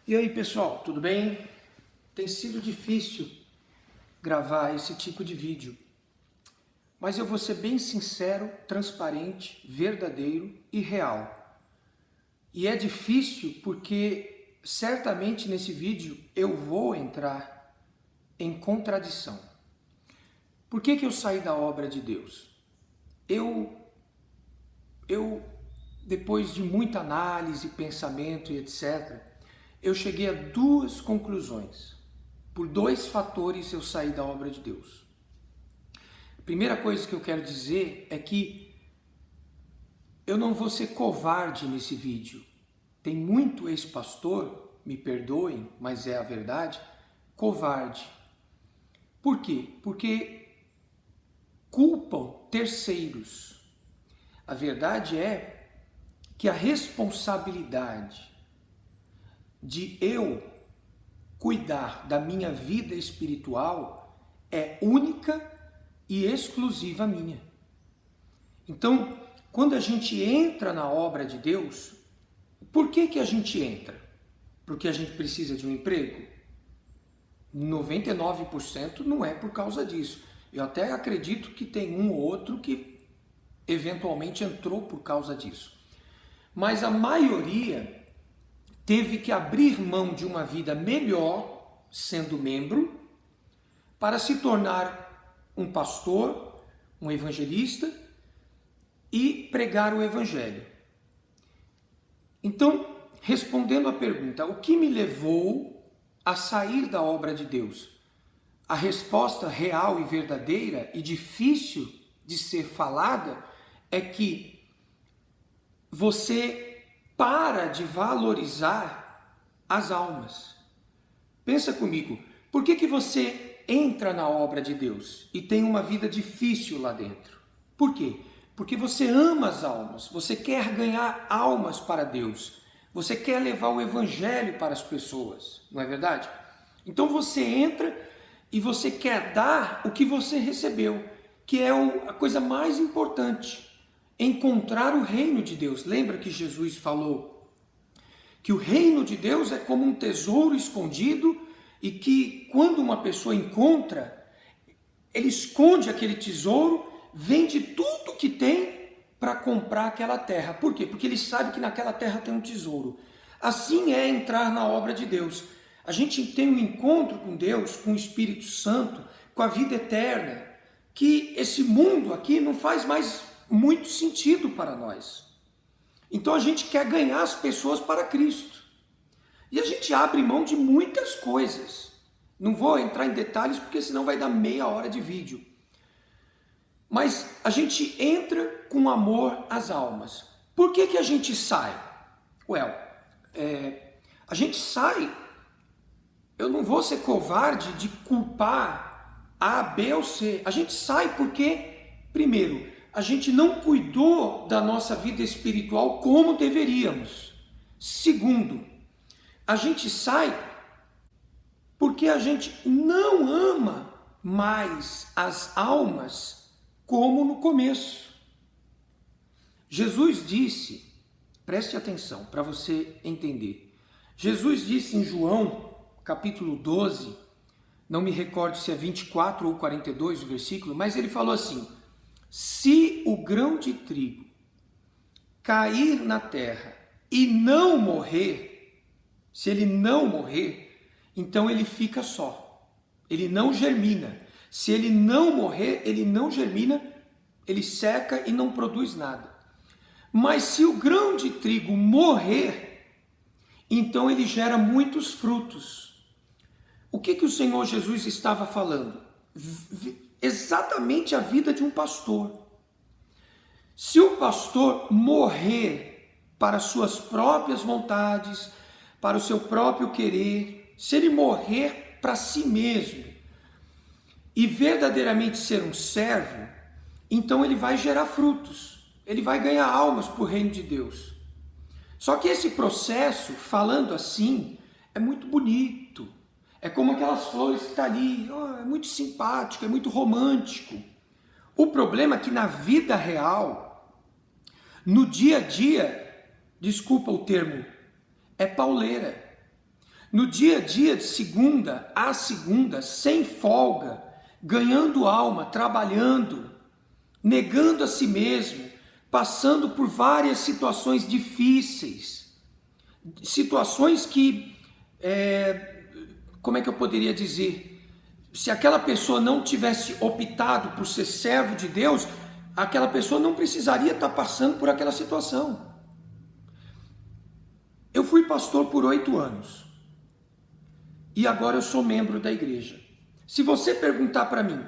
E aí, pessoal, tudo bem? Tem sido difícil gravar esse tipo de vídeo, mas eu vou ser bem sincero, transparente, verdadeiro e real. E é difícil porque certamente nesse vídeo eu vou entrar em contradição. Por que eu saí da obra de Deus? Eu depois de muita análise, pensamento e etc., eu cheguei a duas conclusões. Por dois fatores eu saí da obra de Deus. A primeira coisa que eu quero dizer é que eu não vou ser covarde nesse vídeo. Tem muito ex-pastor, me perdoem, mas é a verdade, covarde. Por quê? Porque culpam terceiros. A verdade é que a responsabilidade de eu cuidar da minha vida espiritual é única e exclusiva minha. Então, quando a gente entra na obra de Deus, por que a gente entra? Porque a gente precisa de um emprego? 99% não é por causa disso. Eu até acredito que tem um ou outro que eventualmente entrou por causa disso. Mas a maioria teve que abrir mão de uma vida melhor, sendo membro, para se tornar um pastor, um evangelista e pregar o evangelho. Então, respondendo à pergunta, o que me levou a sair da obra de Deus? A resposta real e verdadeira e difícil de ser falada é que você para de valorizar as almas. Pensa comigo, por que você entra na obra de Deus e tem uma vida difícil lá dentro? Por quê? Porque você ama as almas, você quer ganhar almas para Deus, você quer levar o evangelho para as pessoas, não é verdade? Então você entra e você quer dar o que você recebeu, que é a coisa mais importante. Encontrar o reino de Deus. Lembra que Jesus falou que o reino de Deus é como um tesouro escondido e que quando uma pessoa encontra, ele esconde aquele tesouro, vende tudo que tem para comprar aquela terra. Por quê? Porque ele sabe que naquela terra tem um tesouro. Assim é entrar na obra de Deus. A gente tem um encontro com Deus, com o Espírito Santo, com a vida eterna, que esse mundo aqui não faz mais muito sentido para nós. Então a gente quer ganhar as pessoas para Cristo. E a gente abre mão de muitas coisas. Não vou entrar em detalhes porque senão vai dar meia hora de vídeo. Mas a gente entra com amor às almas. Por que a gente sai? A gente sai, eu não vou ser covarde de culpar A, B ou C. A gente sai porque, primeiro, a gente não cuidou da nossa vida espiritual como deveríamos. Segundo, a gente sai porque a gente não ama mais as almas como no começo. Jesus disse, preste atenção para você entender. Jesus disse em João, capítulo 12, não me recordo se é 24 ou 42 o versículo, mas ele falou assim: se o grão de trigo cair na terra e não morrer, se ele não morrer, então ele fica só, ele não germina. Se ele não morrer, ele não germina, ele seca e não produz nada. Mas se o grão de trigo morrer, então ele gera muitos frutos. O que o Senhor Jesus estava falando? Exatamente a vida de um pastor. Se o pastor morrer para suas próprias vontades, para o seu próprio querer, se ele morrer para si mesmo e verdadeiramente ser um servo, então ele vai gerar frutos, ele vai ganhar almas para o reino de Deus. Só que esse processo, falando assim, é muito bonito. É como aquelas flores que estão ali, é muito simpático, é muito romântico. O problema é que na vida real, no dia a dia, desculpa o termo, é pauleira. no dia a dia, de segunda a segunda, sem folga, ganhando alma, trabalhando, negando a si mesmo, passando por várias situações difíceis, situações que, como é que eu poderia dizer? Se aquela pessoa não tivesse optado por ser servo de Deus, aquela pessoa não precisaria estar passando por aquela situação. Eu fui pastor por 8 anos e agora eu sou membro da igreja. Se você perguntar para mim,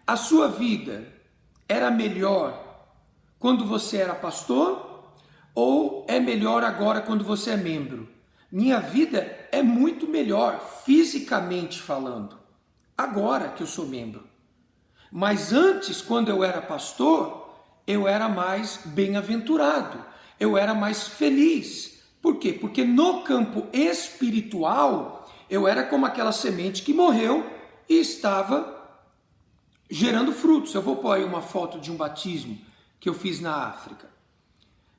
a sua vida era melhor quando você era pastor ou é melhor agora quando você é membro? Minha vida é muito melhor, fisicamente falando, agora que eu sou membro. Mas antes, quando eu era pastor, eu era mais bem-aventurado, eu era mais feliz. Por quê? Porque no campo espiritual, eu era como aquela semente que morreu e estava gerando frutos. Eu vou pôr aí uma foto de um batismo que eu fiz na África.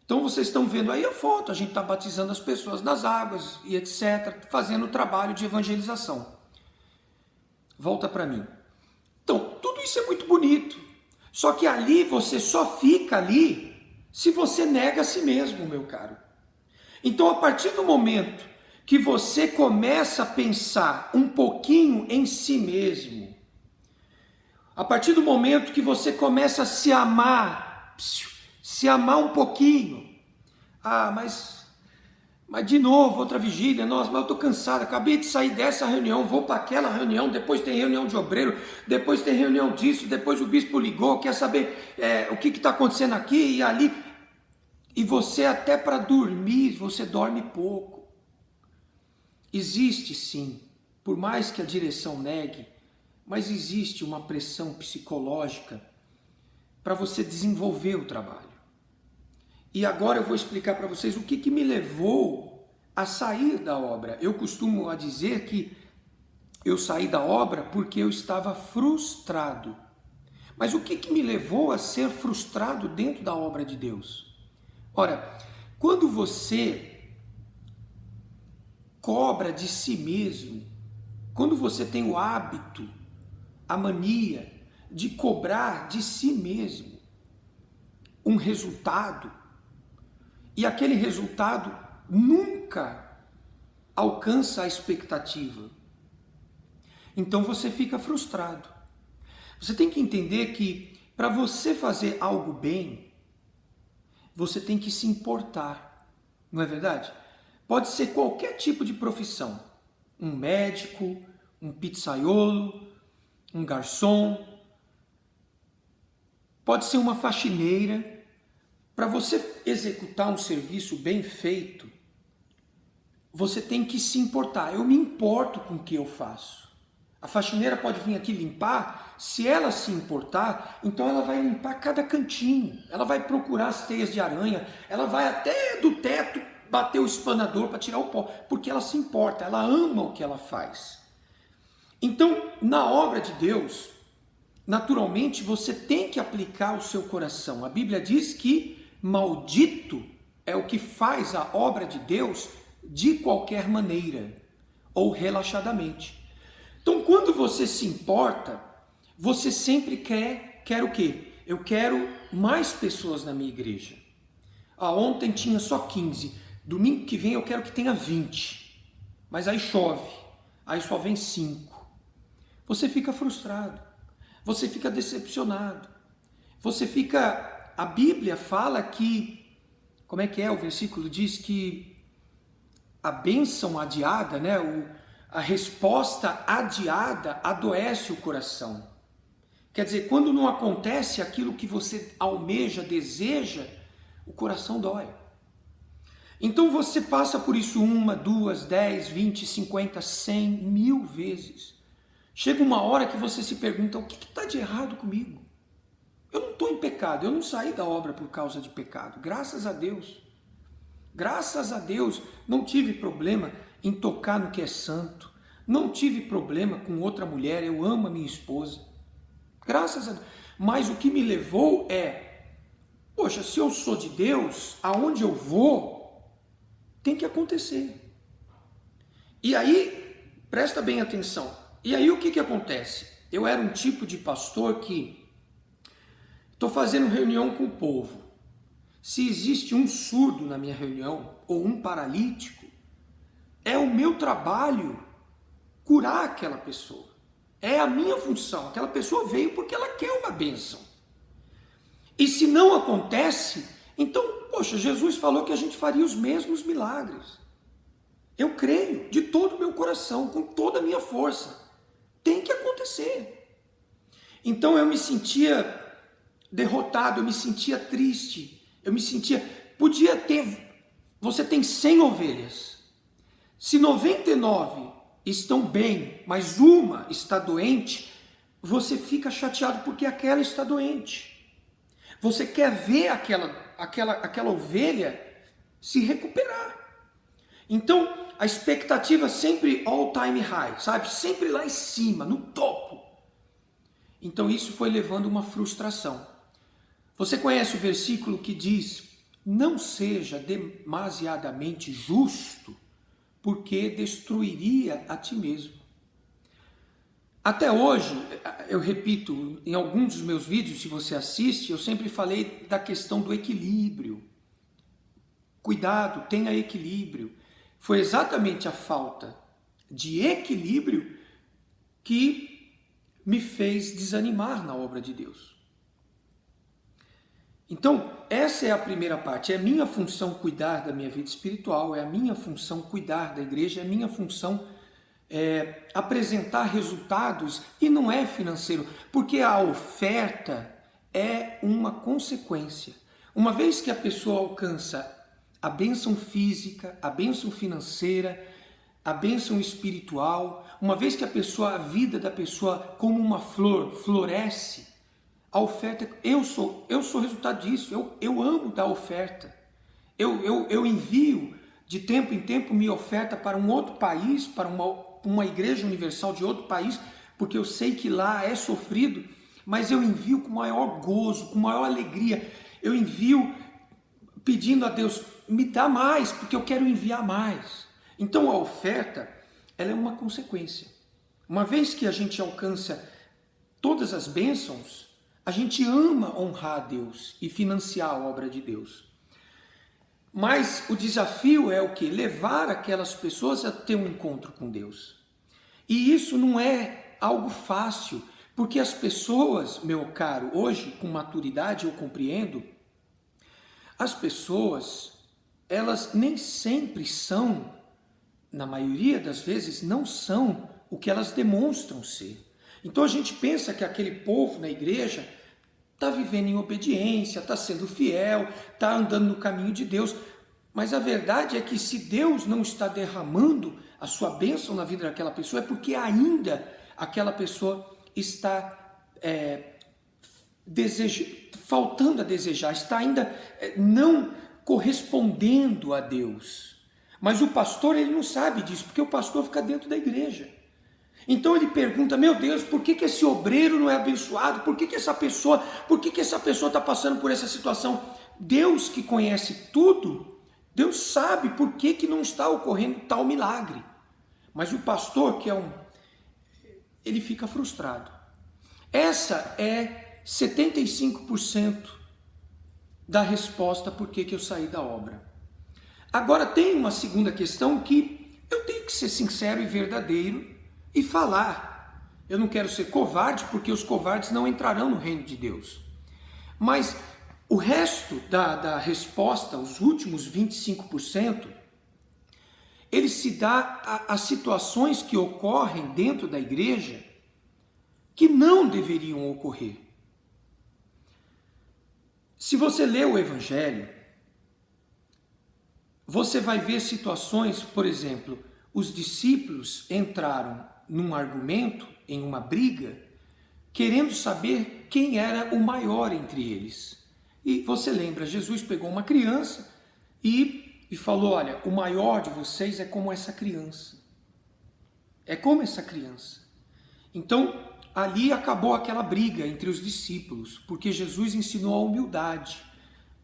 Então vocês estão vendo aí a foto, a gente está batizando as pessoas nas águas e etc, fazendo o trabalho de evangelização. Volta para mim. Então, tudo isso é muito bonito. Só que ali você só fica ali se você nega a si mesmo, meu caro. Então, a partir do momento que você começa a pensar um pouquinho em si mesmo, a partir do momento que você começa a se amar um pouquinho, mas de novo, outra vigília, nossa, mas eu estou cansado, acabei de sair dessa reunião, vou para aquela reunião, depois tem reunião de obreiro, depois tem reunião disso, depois o bispo ligou, quer saber o que está acontecendo aqui e ali, e você até para dormir, você dorme pouco. Existe sim, por mais que a direção negue, mas existe uma pressão psicológica para você desenvolver o trabalho. E agora eu vou explicar para vocês o que me levou a sair da obra. Eu costumo dizer que eu saí da obra porque eu estava frustrado. Mas o que me levou a ser frustrado dentro da obra de Deus? Ora, quando você cobra de si mesmo, quando você tem o hábito, a mania de cobrar de si mesmo um resultado, e aquele resultado nunca alcança a expectativa, então você fica frustrado. Você tem que entender que para você fazer algo bem, você tem que se importar, não é verdade? Pode ser qualquer tipo de profissão, um médico, um pizzaiolo, um garçom, pode ser uma faxineira. Para você executar um serviço bem feito, você tem que se importar. Eu me importo com o que eu faço. A faxineira pode vir aqui limpar, se ela se importar, então ela vai limpar cada cantinho, ela vai procurar as teias de aranha, ela vai até do teto bater o espanador para tirar o pó, porque ela se importa, ela ama o que ela faz. Então, na obra de Deus, naturalmente você tem que aplicar o seu coração. A Bíblia diz que maldito é o que faz a obra de Deus de qualquer maneira ou relaxadamente. Então, quando você se importa, você sempre quer o quê? Eu quero mais pessoas na minha igreja. Ontem tinha só 15, domingo que vem eu quero que tenha 20, mas aí chove, aí só vem 5. Você fica frustrado, você fica decepcionado, você fica... A Bíblia fala que, como é que é? O versículo diz que a bênção adiada, né? A resposta adiada adoece o coração. Quer dizer, quando não acontece aquilo que você almeja, deseja, o coração dói. Então você passa por isso 1, 2, 10, 20, 50, 100, 1000 vezes. Chega uma hora que você se pergunta, o que está de errado comigo? Eu não estou em pecado, eu não saí da obra por causa de pecado, graças a Deus. Graças a Deus, não tive problema em tocar no que é santo, não tive problema com outra mulher, eu amo a minha esposa. Graças a Deus. Mas o que me levou poxa, se eu sou de Deus, aonde eu vou, tem que acontecer. E aí, presta bem atenção, e aí o que acontece? Eu era um tipo de pastor que estou fazendo reunião com o povo. Se existe um surdo na minha reunião, ou um paralítico, é o meu trabalho curar aquela pessoa. É a minha função. Aquela pessoa veio porque ela quer uma bênção. E se não acontece, então, poxa, Jesus falou que a gente faria os mesmos milagres. Eu creio de todo o meu coração, com toda a minha força. Tem que acontecer. Então eu me sentia derrotado, eu me sentia triste, eu me sentia... Podia ter... Você tem 100 ovelhas. Se 99 estão bem, mas uma está doente, você fica chateado porque aquela está doente. Você quer ver aquela ovelha se recuperar. Então, a expectativa sempre all time high, sabe? Sempre lá em cima, no topo. Então isso foi levando uma frustração. Você conhece o versículo que diz: não seja demasiadamente justo, porque destruiria a ti mesmo. Até hoje, eu repito, em alguns dos meus vídeos, se você assiste, eu sempre falei da questão do equilíbrio. Cuidado, tenha equilíbrio. Foi exatamente a falta de equilíbrio que me fez desanimar na obra de Deus. Então, essa é a primeira parte. É minha função cuidar da minha vida espiritual, é a minha função cuidar da igreja, é a minha função apresentar resultados, e não é financeiro, porque a oferta é uma consequência. Uma vez que a pessoa alcança a bênção física, a bênção financeira, a bênção espiritual, uma vez que a vida da pessoa, como uma flor, floresce, a oferta, eu sou resultado disso, eu amo dar oferta. Eu envio de tempo em tempo minha oferta para um outro país, para uma igreja universal de outro país, porque eu sei que lá é sofrido, mas eu envio com maior gozo, com maior alegria. Eu envio pedindo a Deus, me dá mais, porque eu quero enviar mais. Então a oferta, ela é uma consequência. Uma vez que a gente alcança todas as bênçãos, a gente ama honrar a Deus e financiar a obra de Deus. Mas o desafio é o quê? Levar aquelas pessoas a ter um encontro com Deus. E isso não é algo fácil, porque as pessoas, meu caro, hoje com maturidade eu compreendo, as pessoas, elas nem sempre são, na maioria das vezes, não são o que elas demonstram ser. Então a gente pensa que aquele povo na igreja está vivendo em obediência, está sendo fiel, está andando no caminho de Deus. Mas a verdade é que se Deus não está derramando a sua bênção na vida daquela pessoa, é porque ainda aquela pessoa está faltando a desejar, está ainda não correspondendo a Deus. Mas o pastor, ele não sabe disso, porque o pastor fica dentro da igreja. Então ele pergunta, meu Deus, por que esse obreiro não é abençoado? Por que essa pessoa está passando por essa situação? Deus que conhece tudo, Deus sabe por que não está ocorrendo tal milagre. Mas o pastor, ele fica frustrado. Essa é 75% da resposta por que eu saí da obra. Agora tem uma segunda questão que eu tenho que ser sincero e verdadeiro e falar. Eu não quero ser covarde, porque os covardes não entrarão no reino de Deus. Mas o resto da resposta, os últimos 25%, ele se dá a situações que ocorrem dentro da igreja que não deveriam ocorrer. Se você lê o Evangelho, você vai ver situações, por exemplo, os discípulos entraram num argumento, em uma briga, querendo saber quem era o maior entre eles. E você lembra, Jesus pegou uma criança e falou, olha, o maior de vocês é como essa criança. É como essa criança. Então, ali acabou aquela briga entre os discípulos, porque Jesus ensinou a humildade.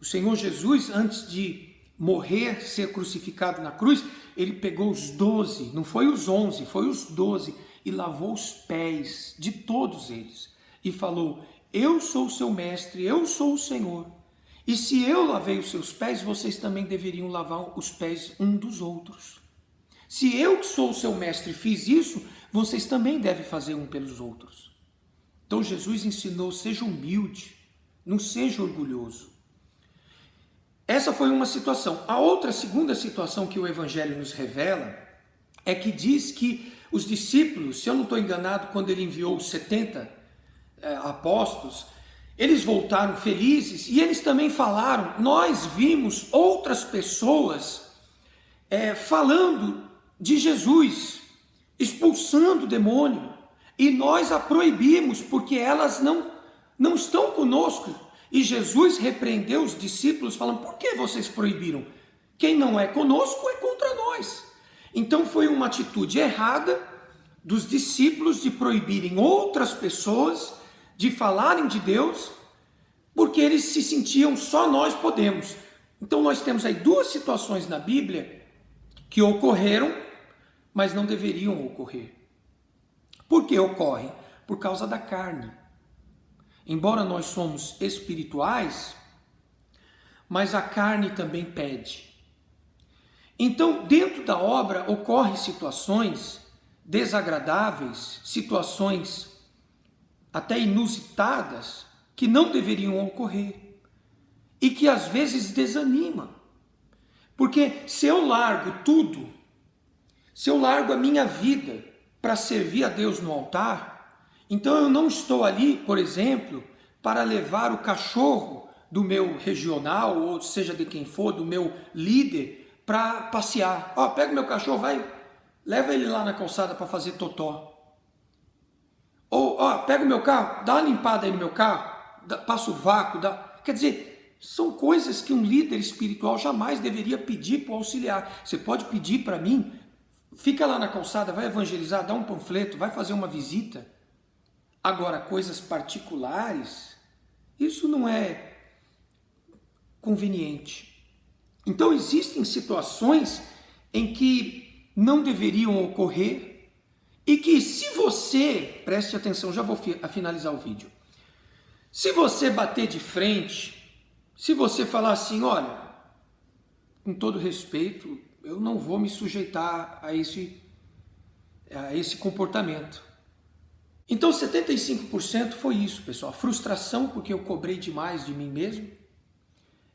O Senhor Jesus, antes de morrer, ser crucificado na cruz, ele pegou os 12, não foi os 11, foi os 12, e lavou os pés de todos eles. E falou: eu sou o seu mestre, eu sou o Senhor. E se eu lavei os seus pés, vocês também deveriam lavar os pés um dos outros. Se eu que sou o seu mestre fiz isso, vocês também devem fazer um pelos outros. Então Jesus ensinou: seja humilde, não seja orgulhoso. Essa foi uma situação. A outra, segunda situação que o Evangelho nos revela é que diz que os discípulos, se eu não estou enganado, quando ele enviou os 70 apóstolos, eles voltaram felizes e eles também falaram: nós vimos outras pessoas falando de Jesus, expulsando o demônio, e nós a proibimos porque elas não estão conosco. E Jesus repreendeu os discípulos falando: por que vocês proibiram? Quem não é conosco é contra nós. Então foi uma atitude errada dos discípulos de proibirem outras pessoas de falarem de Deus, porque eles se sentiam só nós podemos. Então nós temos aí duas situações na Bíblia que ocorreram, mas não deveriam ocorrer. Por que ocorrem? Por causa da carne. Embora nós somos espirituais, mas a carne também pede. Então, dentro da obra ocorrem situações desagradáveis, situações até inusitadas, que não deveriam ocorrer e que às vezes desanima. Porque se eu largo tudo, se eu largo a minha vida para servir a Deus no altar, então eu não estou ali, por exemplo, para levar o cachorro do meu regional, ou seja de quem for, do meu líder, para passear. Pega o meu cachorro, vai, leva ele lá na calçada para fazer totó. Ou, pega o meu carro, dá uma limpada aí no meu carro, passa o vácuo, quer dizer, são coisas que um líder espiritual jamais deveria pedir para o auxiliar. Você pode pedir para mim, fica lá na calçada, vai evangelizar, dá um panfleto, vai fazer uma visita. Agora, coisas particulares, isso não é conveniente. Então, existem situações em que não deveriam ocorrer e que, se você, preste atenção, já vou finalizar o vídeo, se você bater de frente, se você falar assim: olha, com todo respeito, eu não vou me sujeitar a esse comportamento. Então 75% foi isso, pessoal, frustração porque eu cobrei demais de mim mesmo,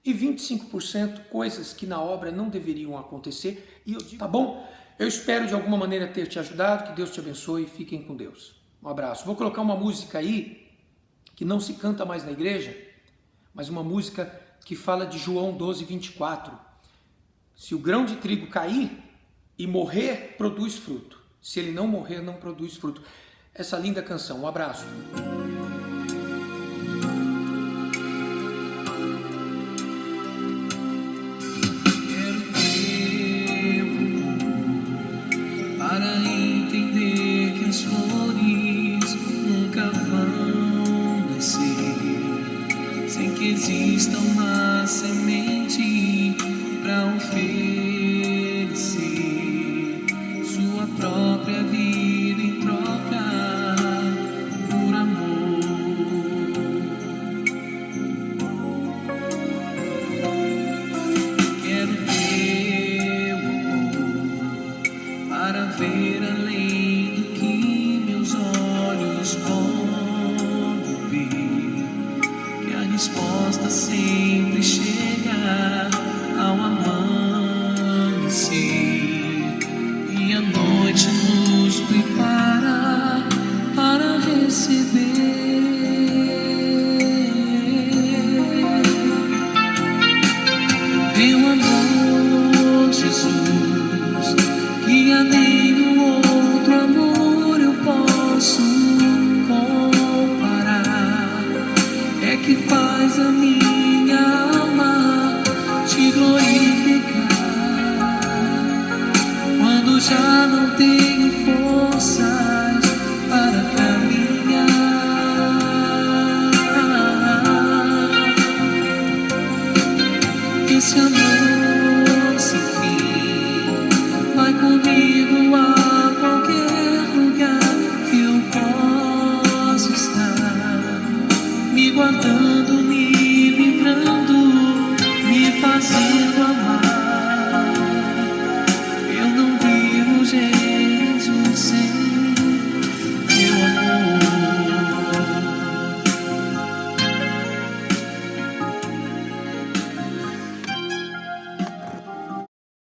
e 25% coisas que na obra não deveriam acontecer. E eu digo: tá bom? Eu espero de alguma maneira ter te ajudado, que Deus te abençoe, fiquem com Deus. Um abraço. Vou colocar uma música aí que não se canta mais na igreja, mas uma música que fala de João 12:24. Se o grão de trigo cair e morrer, produz fruto. Se ele não morrer, não produz fruto. Essa linda canção. Um abraço. Quero tempo para entender que as flores nunca vão nascer sem que exista uma semente para oferecer sua própria vida em troca por amor. Quero teu amor para ver além do que meus olhos podem ver, que a resposta sempre chega ao amanhecer e a noite nos prepara para receber. Teu amor, Jesus, que a nenhum outro amor eu posso comparar, é que faz a minha alma te glorificar quando já não tenho forças para caminhar. Esse amor faltando